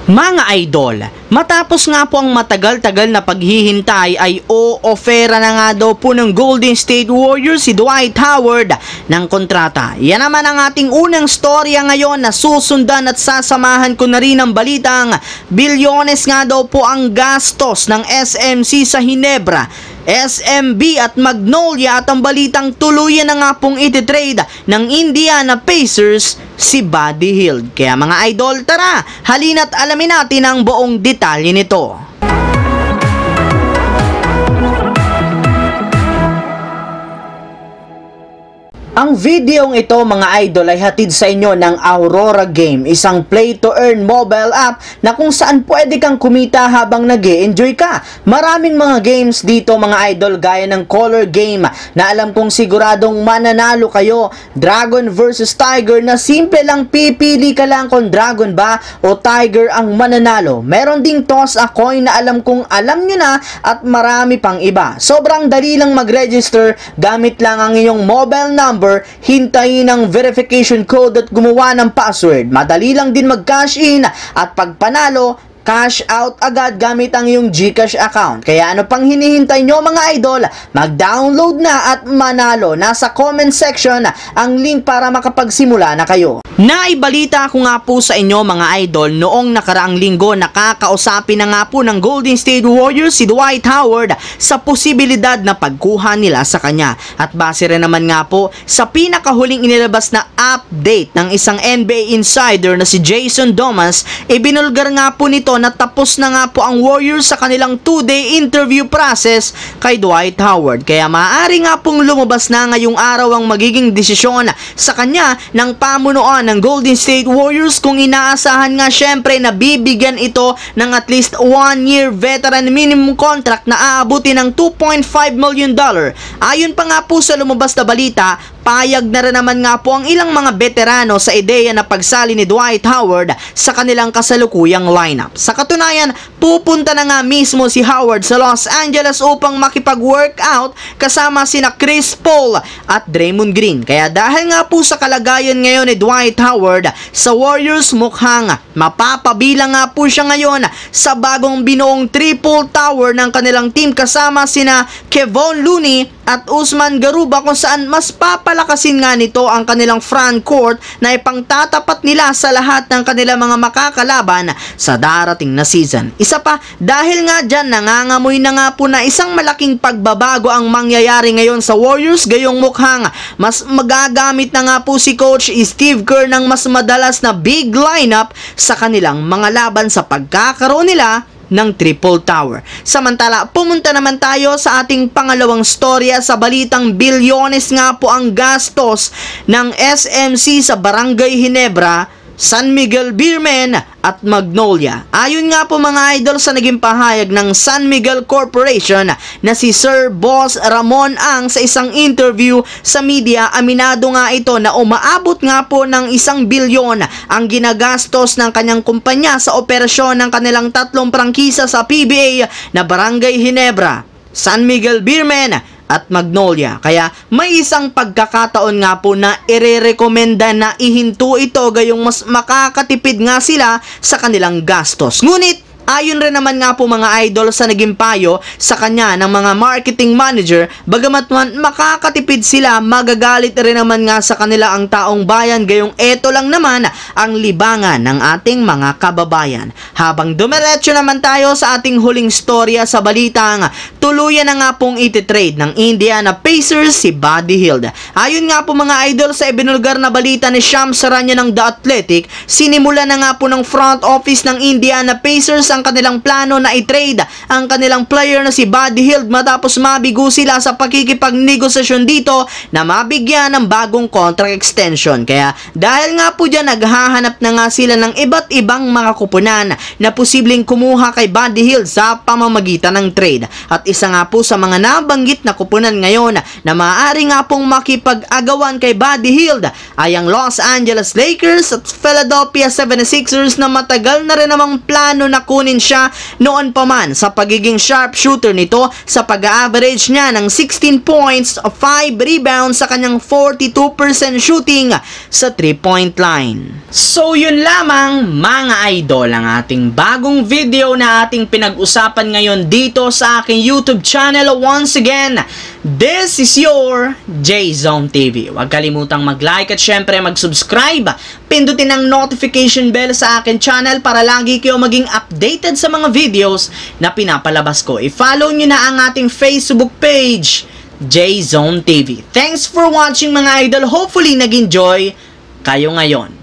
Mga idol, matapos nga po ang matagal-tagal na paghihintay ay o-ofera na nga daw po ng Golden State Warriors si Dwight Howard ng kontrata. Yan naman ang ating unang storya ngayon na susundan at sasamahan ko na rin ang balitang bilyones nga daw po ang gastos ng SMC sa Ginebra, SMB at Magnolia at ang balitang tuluyan na nga pong ititrade ng Indiana Pacers si Buddy Hield. Kaya mga idol, tara, halina't alamin natin ang buong detalye nito. Ang videong ito mga idol ay hatid sa inyo ng Aurora Game, isang play-to-earn mobile app na kung saan pwede kang kumita habang nag-e-enjoy ka. Maraming mga games dito mga idol gaya ng Color Game na alam kong siguradong mananalo kayo. Dragon versus Tiger na simple lang pipili ka lang kung Dragon ba o Tiger ang mananalo. Meron ding Toss a Coin na alam kong alam nyo na at marami pang iba. Sobrang dali lang mag-register gamit lang ang iyong mobile number, hintayin ang verification code at gumawa ng password. Madali lang din mag-cash in at pag panalo, cash out agad gamit ang iyong GCash account. Kaya ano pang hinihintay nyo mga idol? Mag-download na at manalo. Nasa comment section ang link para makapagsimula na kayo. Naibalita ko nga po sa inyo mga idol, noong nakaraang linggo nakakausapin na nga po ng Golden State Warriors si Dwight Howard sa posibilidad na pagkuha nila sa kanya. At base rin naman nga po sa pinakahuling inilabas na update ng isang NBA insider na si Jason Domas, ibinulgar nga po nito na tapos na nga po ang Warriors sa kanilang 2-day interview process kay Dwight Howard. Kaya maaari nga pong lumabas na ngayong araw ang magiging desisyon sa kanya ng pamunuan ng Golden State Warriors, kung inaasahan nga syempre na bibigyan ito ng at least 1-year veteran minimum contract na aabutin ng $2.5 million. Ayon pa nga po sa lumabas na balita, payag na rin naman nga po ang ilang mga veterano sa ideya na pagsali ni Dwight Howard sa kanilang kasalukuyang lineup. Sa katunayan, pupunta na nga mismo si Howard sa Los Angeles upang makipag-workout kasama sina Chris Paul at Draymond Green. Kaya dahil nga po sa kalagayan ngayon ni Dwight Howard sa Warriors, mukhang mapapabilang nga po siya ngayon sa bagong binuong triple tower ng kanilang team kasama sina Kevon Looney at Usman Garuba, kung saan mas papalakasin nga nito ang kanilang front court na ipangtatapat nila sa lahat ng kanilang mga makakalaban sa darating na season. Isa pa, dahil nga dyan nangangamoy na nga po na isang malaking pagbabago ang mangyayari ngayon sa Warriors, gayong mukhang mas magagamit na nga po si Coach Steve Kerr ng mas madalas na big lineup sa kanilang mga laban sa pagkakaroon nila ng triple tower. Samantala, pumunta naman tayo sa ating pangalawang storya sa balitang bilyones nga po ang gastos ng SMC sa Barangay Ginebra, San Miguel Beermen at Magnolia. Ayon nga po mga idol sa naging pahayag ng San Miguel Corporation na si Sir Boss Ramon Ang sa isang interview sa media, aminado nga ito na umaabot nga po ng 1 bilyon ang ginagastos ng kanyang kumpanya sa operasyon ng kanilang 3 prangkisa sa PBA na Barangay Ginebra, San Miguel Beermen at Magnolia. Kaya may isang pagkakataon nga po na irerekomenda na ihinto ito gayong mas makakatipid nga sila sa kanilang gastos. Ngunit ayon rin naman nga po mga idol sa naging payo sa kanya ng mga marketing manager, bagamat man makakatipid sila, magagalit rin naman nga sa kanila ang taong bayan, gayong eto lang naman ang libangan ng ating mga kababayan. Habang dumiretso naman tayo sa ating huling storya sa balitang tuluyan na nga pong ititrade ng Indiana Pacers si Buddy Hield. Ayon nga po mga idol sa ibinulgar na balita ni Shams Charania ng The Athletic, sinimula na nga po ng front office ng Indiana Pacers ang kanilang plano na i-trade ang kanilang player na si Buddy Hield matapos mabigo sila sa pakikipagnegosasyon dito na mabigyan ng bagong contract extension. Kaya dahil nga po dyan, naghahanap na nga sila ng iba't ibang mga kupunan na posibleng kumuha kay Buddy Hield sa pamamagitan ng trade. At isa nga po sa mga nabanggit na kupunan ngayon na maaari nga pong makipag-agawan kay Buddy Hield ay ang Los Angeles Lakers at Philadelphia 76ers na matagal na rin namang plano na kunin exponent siya noon pa man sa pagiging sharpshooter nito sa pag-average niya ng 16 points, 5 rebounds sa kanyang 42% shooting sa 3-point line. So yun lamang mga idol ang ating bagong video na ating pinag-usapan ngayon dito sa aking YouTube channel. Once again, this is your J-Zone TV. Huwag kalimutang mag-like at syempre mag-subscribe. Pindutin ang notification bell sa akin channel para lagi kayo maging updated sa mga videos na pinapalabas ko. I-follow nyo na ang ating Facebook page, J-Zone TV. Thanks for watching mga idol. Hopefully nag-enjoy kayo ngayon.